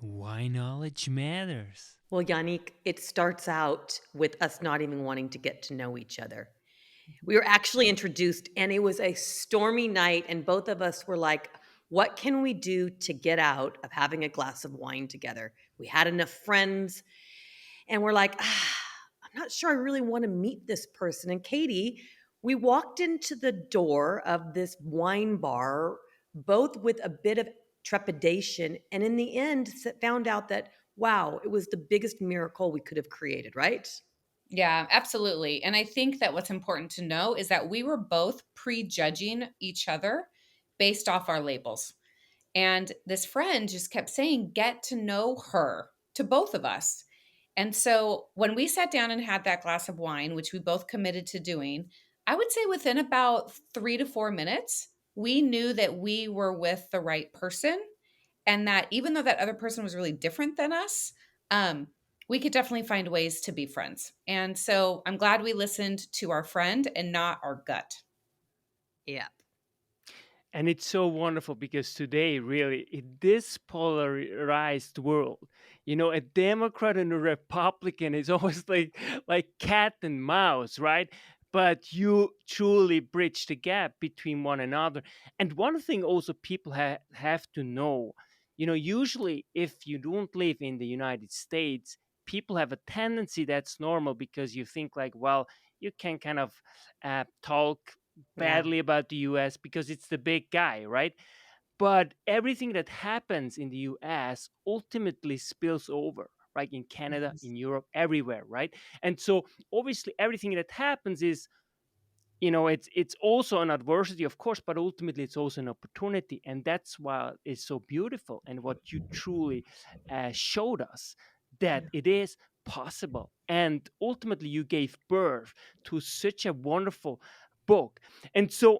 Why knowledge matters. Well, Yannick, it starts out with us not even wanting to get to know each other. We were actually introduced, and it was a stormy night, and both of us were like, what can we do to get out of having a glass of wine together? We had enough friends, and we're like, I'm not sure I really want to meet this person. And Katie, we walked into the door of this wine bar, both with a bit of trepidation, and in the end, found out that, wow, it was the biggest miracle we could have created, right? Yeah, absolutely. And I think that what's important to know is that we were both prejudging each other based off our labels. And this friend just kept saying, get to know her to both of us. And so when we sat down and had that glass of wine, which we both committed to doing, I would say within about 3 to 4 minutes, we knew that we were with the right person. And that even though that other person was really different than us, um, we could definitely find ways to be friends. And so I'm glad we listened to our friend and not our gut. Yeah. And it's so wonderful because today, really, in this polarized world, a Democrat and a Republican is always like cat and mouse, right? But you truly bridge the gap between one another. And one thing also people have to know, usually if you don't live in the United States, people have a tendency that's normal because you think like, well, you can kind of talk Yeah. badly about the US because it's the big guy, right? But everything that happens in the US ultimately spills over, right? In Canada, Mhm. in Europe, everywhere, right? And so obviously everything that happens is, it's also an adversity, of course, but ultimately it's also an opportunity. And that's why it's so beautiful and what you truly showed us that Yeah. it is possible. And ultimately you gave birth to such a wonderful book. And so,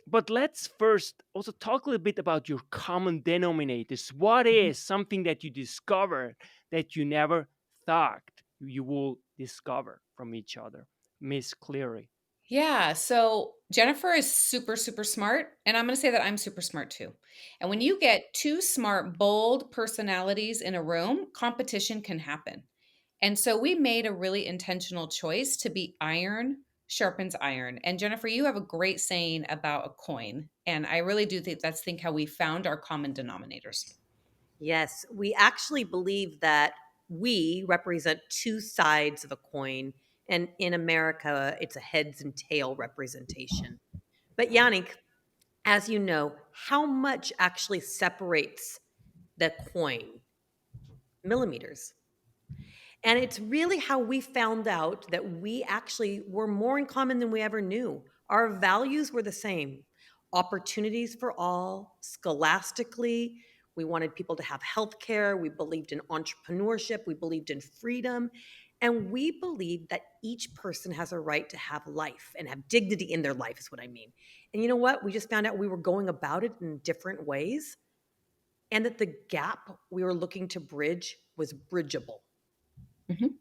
but let's first also talk a little bit about your common denominators. What Mhm. is something that you discovered that you never thought you will discover from each other, Miss Cleary? Yeah. So Jennifer is super, super smart. And I'm going to say that I'm super smart too. And when you get two smart, bold personalities in a room, competition can happen. And so we made a really intentional choice to be iron sharpens iron. And Jennifer, you have a great saying about a coin. And I really do think how we found our common denominators. Yes, we actually believe that we represent two sides of a coin. And in America, it's a heads and tail representation. But Yannick, as you know, how much actually separates the coin? Millimeters. And it's really how we found out that we actually were more in common than we ever knew. Our values were the same: opportunities for all, scholastically. We wanted people to have health care. We believed in entrepreneurship. We believed in freedom. And we believed that each person has a right to have life and have dignity in their life, is what I mean. And you know what? We just found out we were going about it in different ways, and that the gap we were looking to bridge was bridgeable. Mhm.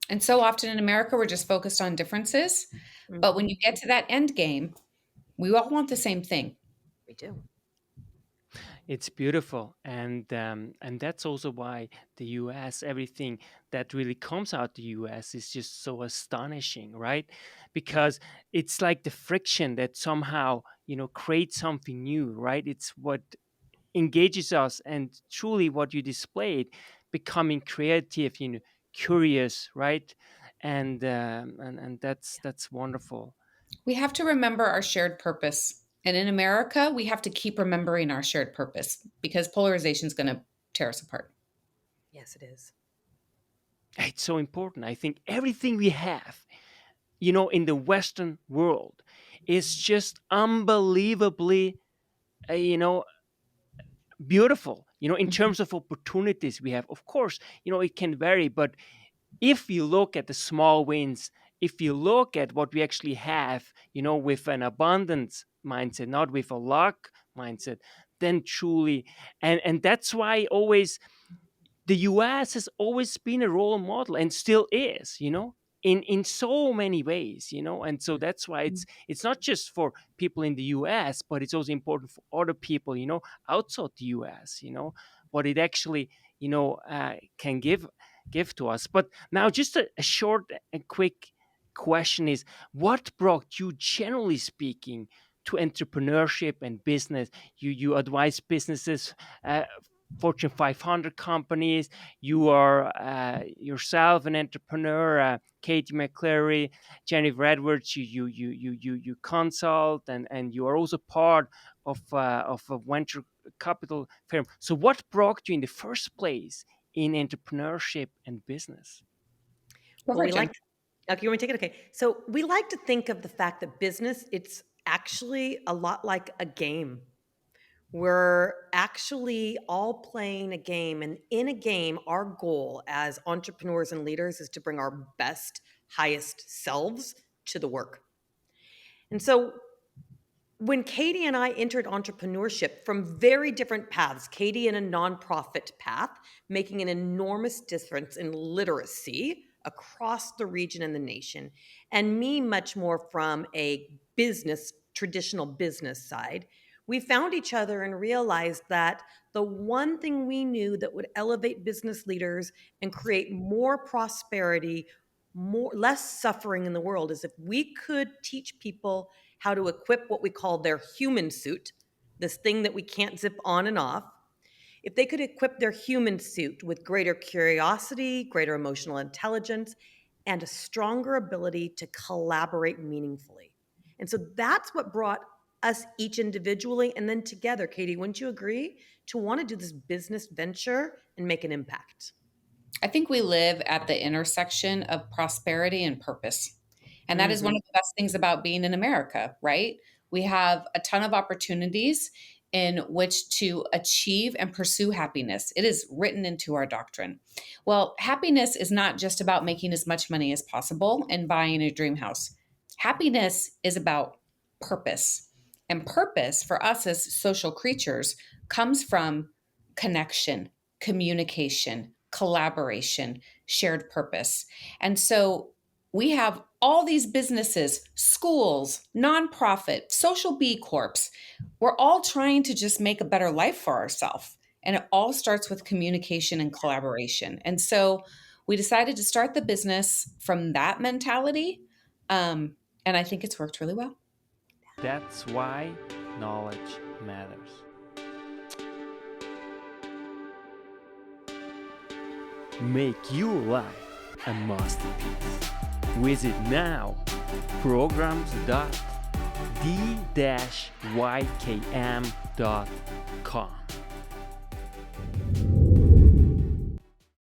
And so often in America, we're just focused on differences. But when you get to that end game, we all want the same thing. We do. It's beautiful, and that's also why the U.S. everything that really comes out the U.S. is just so astonishing, right? Because it's like the friction that somehow creates something new, right? It's what engages us, and truly what you displayed, becoming creative, curious, right? And that's wonderful. We have to remember our shared purpose. And in America, we have to keep remembering our shared purpose because polarization is going to tear us apart. Yes, it is. It's so important. I think everything we have in the Western world is just unbelievably, uh, you know, beautiful, in Mhm. terms of opportunities we have. Of course, it can vary, but if you look at the small wins, if you look at what we actually have, with an abundance mindset, not with a luck mindset, then truly, and that's why always the US has always been a role model and still is, in so many ways, and so that's why it's not just for people in the US, but it's also important for other people, outside the US, what it actually can give to us. But now, just a short and quick question is, what brought you, generally speaking, to entrepreneurship and business? You advise businesses, Fortune 500 companies. You are yourself an entrepreneur. Katie McCleary, Jennifer Edwards. You consult, and you are also part of a venture capital firm. So, what brought you in the first place in entrepreneurship and business? Go Well, for we it, Jen. like okay, you want me to take it? Okay. So we like to think of the fact that business, it's actually a lot like a game. We're actually all playing a game. And in a game, our goal as entrepreneurs and leaders is to bring our best, highest selves to the work. And so when Katie and I entered entrepreneurship from very different paths, Katie in a nonprofit path, making an enormous difference in literacy across the region and the nation, and me much more from a traditional business side, we found each other and realized that the one thing we knew that would elevate business leaders and create more prosperity, less suffering in the world is if we could teach people how to equip what we call their human suit, this thing that we can't zip on and off. If they could equip their human suit with greater curiosity, greater emotional intelligence, and a stronger ability to collaborate meaningfully. And so that's what brought us each individually and then together, Katie, wouldn't you agree, to want to do this business venture and make an impact? I think we live at the intersection of prosperity and purpose. And that is one Mm-hmm. of the best things about being in America, right? We have a ton of opportunities in which to achieve and pursue happiness. It is written into our doctrine. Well, happiness is not just about making as much money as possible and buying a dream house. Happiness is about purpose. And purpose for us as social creatures comes from connection, communication, collaboration, shared purpose. And so we have all these businesses, schools, nonprofit, social B corps. We're all trying to just make a better life for ourselves. And it all starts with communication and collaboration. And so we decided to start the business from that mentality. And I think it's worked really well. That's why knowledge matters. Make your life a masterpiece. Visit now programs.d-ykm.com.